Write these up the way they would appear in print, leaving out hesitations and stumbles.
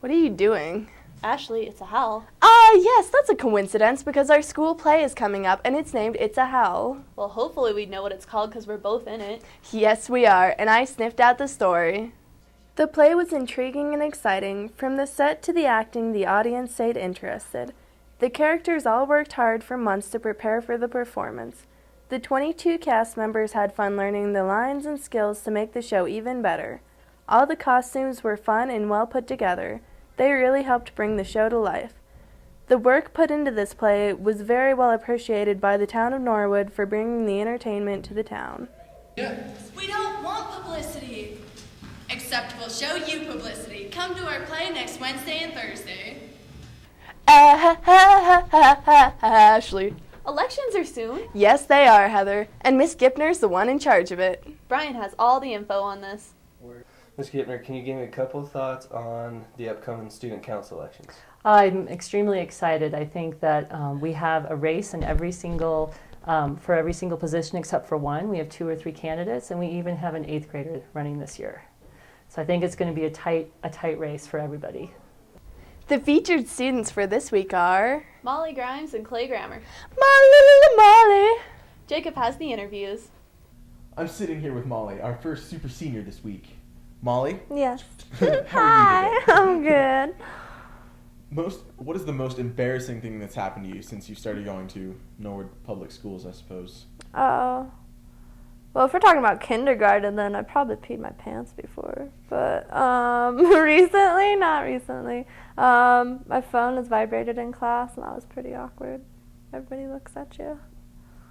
What are you doing? Ashley, it's a howl. Yes, that's a coincidence because our school play is coming up and it's named It's a Howl. Well, hopefully we know what it's called because we're both in it. Yes, we are, and I sniffed out the story. The play was intriguing and exciting. From the set to the acting, the audience stayed interested. The characters all worked hard for months to prepare for the performance. The 22 cast members had fun learning the lines and skills to make the show even better. All the costumes were fun and well put together. They really helped bring the show to life. The work put into this play was very well appreciated by the town of Norwood for bringing the entertainment to the town. We don't want publicity. Except we'll show you publicity. Come to our play next Wednesday and Thursday. Ashley. Elections are soon. Yes, they are, Heather. And Miss Gipner's the one in charge of it. Brian has all the info on this. Ms. Gipner, can you give me a couple of thoughts on the upcoming student council elections? I'm extremely excited. I think that we have a race in for every single position except for one. We have 2 or 3 candidates, and we even have an 8th grader running this year. So I think it's going to be a tight race for everybody. The featured students for this week are Molly Grimes and Clay Grammer. Molly. Jacob has the interviews. I'm sitting here with Molly, our first super senior this week. Molly? Yes. How are you today? I'm good. What is the most embarrassing thing that's happened to you since you started going to Norwood Public Schools, I suppose? Oh. Well, if we're talking about kindergarten, then I probably peed my pants before. But recently, not recently. My phone was vibrated in class, and that was pretty awkward. Everybody looks at you.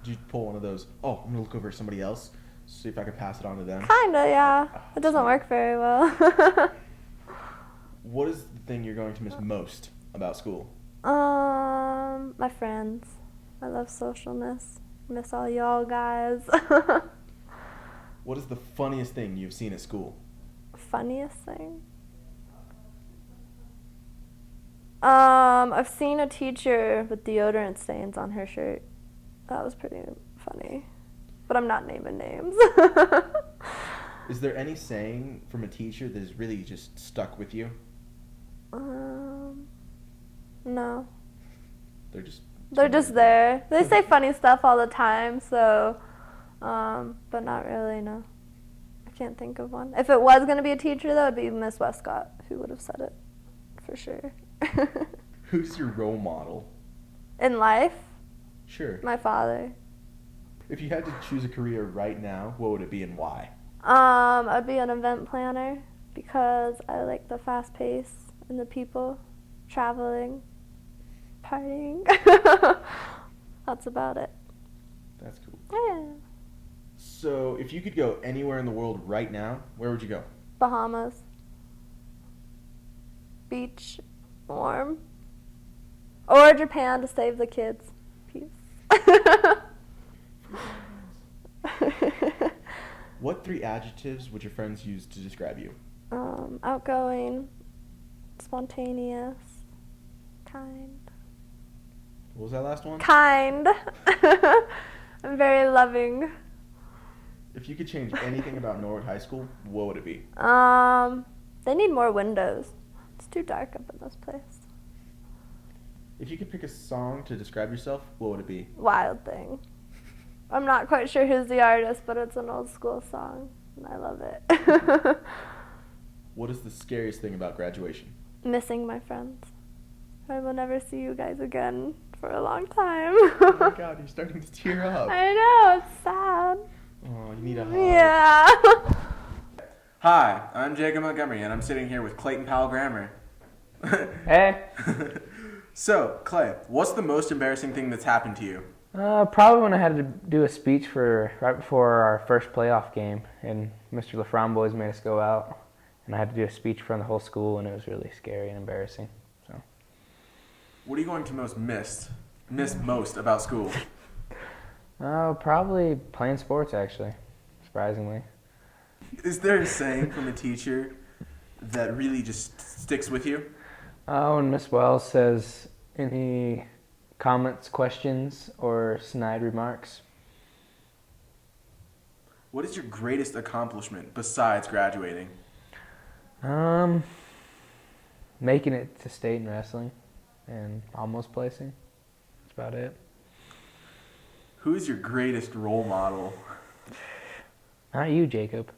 Did you pull one of those, I'm going to look over at somebody else, see if I can pass it on to them? Kinda, yeah. It doesn't work very well. What is the thing you're going to miss most about school? My friends. I love socialness. Miss all y'all guys. What is the funniest thing you've seen at school? Funniest thing? I've seen a teacher with deodorant stains on her shirt. That was pretty funny. But I'm not naming names. Is there any saying from a teacher that has really just stuck with you? No. They're just there. They say funny stuff all the time, so, but not really, no. I can't think of one. If it was going to be a teacher, though, it'd be Miss Westcott who would have said it, for sure. Who's your role model? In life? Sure. My father. If you had to choose a career right now, what would it be and why? I'd be an event planner because I like the fast pace and the people, traveling, partying. That's about it. That's cool. Yeah. So, if you could go anywhere in the world right now, where would you go? Bahamas. Beach, warm. Or Japan to save the kids. Peace. What 3 adjectives would your friends use to describe you? Outgoing, spontaneous, kind. What was that last one? Kind. I'm very loving. If you could change anything about Norwood High School, what would it be? They need more windows. It's too dark up in this place. If you could pick a song to describe yourself, what would it be? Wild Thing. I'm not quite sure who's the artist, but it's an old school song, and I love it. What is the scariest thing about graduation? Missing my friends. I will never see you guys again for a long time. Oh my god, you're starting to tear up. I know, it's sad. Oh, you need a hug. Yeah. Hi, I'm Jacob Montgomery, and I'm sitting here with Clayton Powell Grammer. Hey. So, Clay, what's the most embarrassing thing that's happened to you? Probably when I had to do a speech right before our first playoff game, and Mr. LaFron boys made us go out, and I had to do a speech in front of the whole school, and it was really scary and embarrassing. So. What are you going to miss most about school? Probably playing sports, actually, surprisingly. Is there a saying from a teacher that really just sticks with you? When Miss Wells says any comments, questions, or snide remarks. What is your greatest accomplishment besides graduating? making it to state in wrestling and almost placing. That's about it. Who's your greatest role model? Not you, Jacob.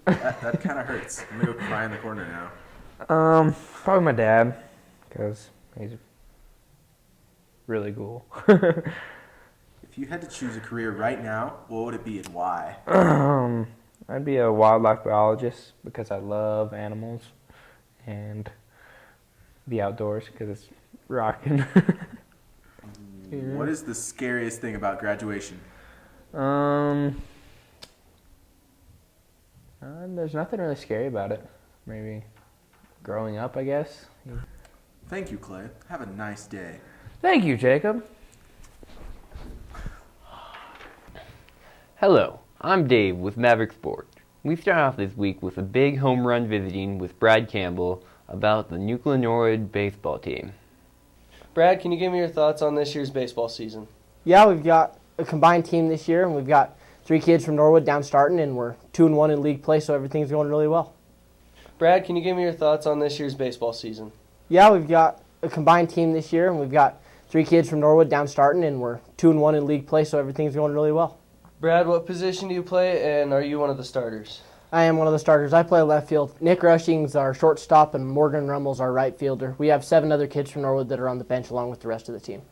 That kind of hurts. I'm going to go cry in the corner now. Probably my dad, because he's really cool. If you had to choose a career right now, what would it be and why? I'd be a wildlife biologist because I love animals, and the outdoors because it's rocking. What is the scariest thing about graduation? There's nothing really scary about it. Maybe growing up, I guess. Thank you, Clay. Have a nice day. Thank you, Jacob. Hello, I'm Dave with Maverick Sport. We start off this week with a big home run visiting with Brad Campbell about the Nuclear Norwood baseball team. Brad, can you give me your thoughts on this year's baseball season? Yeah, we've got a combined team this year, and we've got 3 kids from Norwood down starting, and we're 2-1 in league play, so everything's going really well. Brad, can you give me your thoughts on this year's baseball season? Yeah, we've got a combined team this year, and we've got 3 kids from Norwood down starting, and we're 2-1 in league play, so everything's going really well. Brad, what position do you play, and are you one of the starters? I am one of the starters. I play left field. Nick Rushing's our shortstop, and Morgan Rummel's our right fielder. We have 7 other kids from Norwood that are on the bench along with the rest of the team.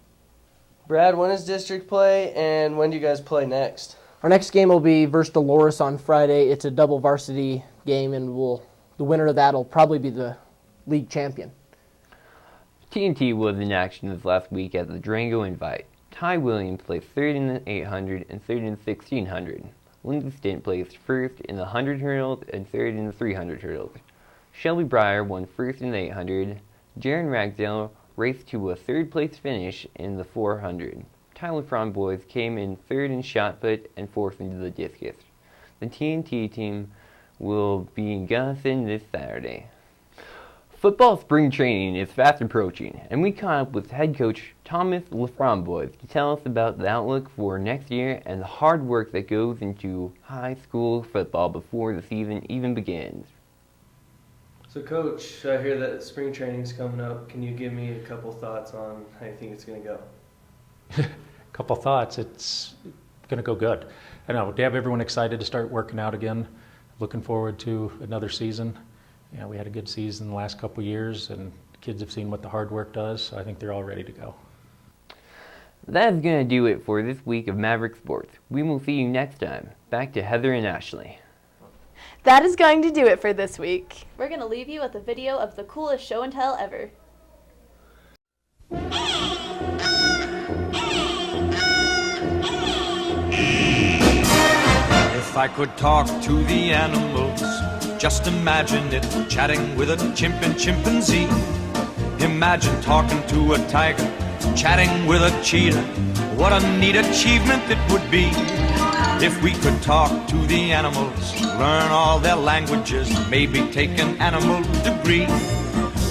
Brad, when is district play, and when do you guys play next? Our next game will be versus Dolores on Friday. It's a double varsity game, and the winner of that will probably be the league champion. TNT was in action this last week at the Durango Invite. Ty Williams placed third in the 800 and third in the 1600. Lindsay Stint placed first in the 100 hurdles and third in the 300 hurdles. Shelby Breyer won first in the 800. Jaron Ragsdale raced to a third-place finish in the 400. Tyler Framboys came in third in shot put and fourth into the discus. The TNT team will be in Gunnison this Saturday. Football spring training is fast approaching, and we caught up with head coach Thomas LaFramboise to tell us about the outlook for next year and the hard work that goes into high school football before the season even begins. So, Coach, I hear that spring training's coming up. Can you give me a couple thoughts on how you think it's going to go? Couple thoughts. It's going to go good. I know. To have everyone excited to start working out again. Looking forward to another season. Yeah, we had a good season the last couple years, and the kids have seen what the hard work does, so I think they're all ready to go. That's going to do it for this week of Maverick Sports. We will see you next time. Back to Heather and Ashley. That is going to do it for this week. We're going to leave you with a video of the coolest show and tell ever. If I could talk to the animals, just imagine it, chatting with a chimp and chimpanzee. Imagine talking to a tiger, chatting with a cheetah. What a neat achievement it would be if we could talk to the animals, learn all their languages, maybe take an animal degree.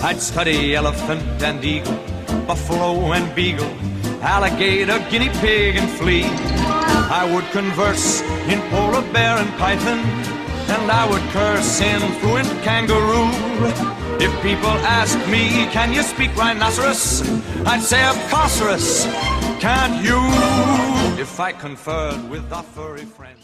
I'd study elephant and eagle, buffalo and beagle, alligator, guinea pig and flea. I would converse in polar bear and python, and I would curse in fluent kangaroo. If people ask me, can you speak rhinoceros? I'd say, of course, can't you? If I conferred with a furry friend.